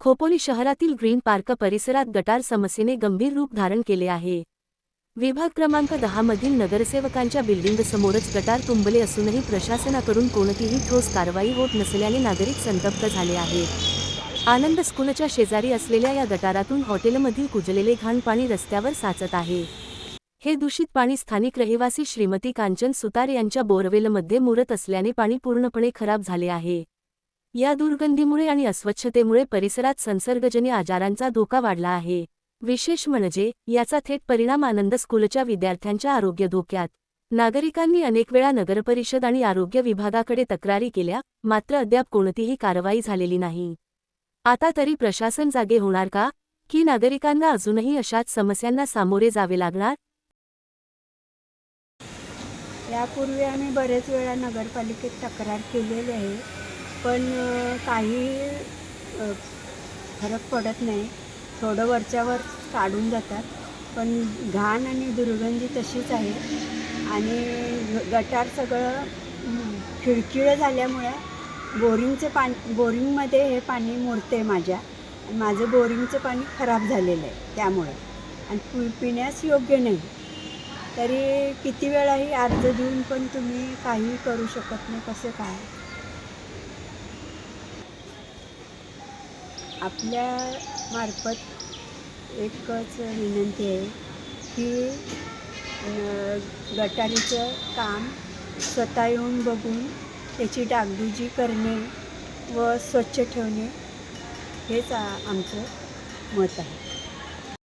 खोपोली शहरातील green park परिसरात गटार समस्येने गंभीर रूप धारण केले आहे। विभाग क्रमांक 10 मधील नगरसेवकांच्या बिल्डिंगसमोरच गटार तुंबले असूनही प्रशासनाकडून कोणतीही ठोस कारवाई होत नसल्याने नागरिक संतप्त झाले आहेत। आनंद स्कूलच्या शेजारी असलेल्या या गटारातून हॉटेलमधील कुजलेले घाण पाणी रस्त्यावर साचत आहे। हे दूषित पाणी स्थानिक रहिवासी श्रीमती कांचन सुतार यांच्या बोरवेलमध्ये मुरत असल्याने पाणी पूर्णपणे खराब झाले आहे। या दुर्गंधीमुळे आणि अस्वच्छतेमुळे परिसरात संसर्गजन्य आजारांचा धोका वाढला आहे। विशेष म्हणजे याचा थेट परिणाम आनंद स्कूलच्या विद्यार्थ्यांच्या आरोग्य धोक्यात। नागरिकांनी अनेक वेळा नगरपरिषद आणि आरोग्य विभागाकडे तक्रारी केल्या, मात्र अद्याप कोणतीही कारवाई झालेली नाही। आता तरी प्रशासन जागे होणार का, की नागरिकांना अजूनही अशाच समस्यांना सामोरे जावे लागणार? यापूर्वी आम्ही बरेच वेळा नगरपालिकेत तक्रार केलेली आहे, पण काही फरक पडत नाही। थोडं वरच्यावर काढून जातात, पण घाण आणि दुर्गंधी तशीच आहे। आणि गटार सगळं खिळखिळं झाल्यामुळे बोरिंगमध्ये हे पाणी मुरते माझं बोरिंगचं पाणी खराब झालेलं आहे त्यामुळे, आणि पिण्यास योग्य नाही। तरी किती वेळाही अर्ज देऊन पण तुम्ही काही करू शकत नाही। कसं काय? आपल्या मार्फत एकच विनंती आहे की गटारीचं काम स्वतः येऊन बघून त्याची डागडुजी करणे व स्वच्छ ठेवणे हेच आमचं मत आहे।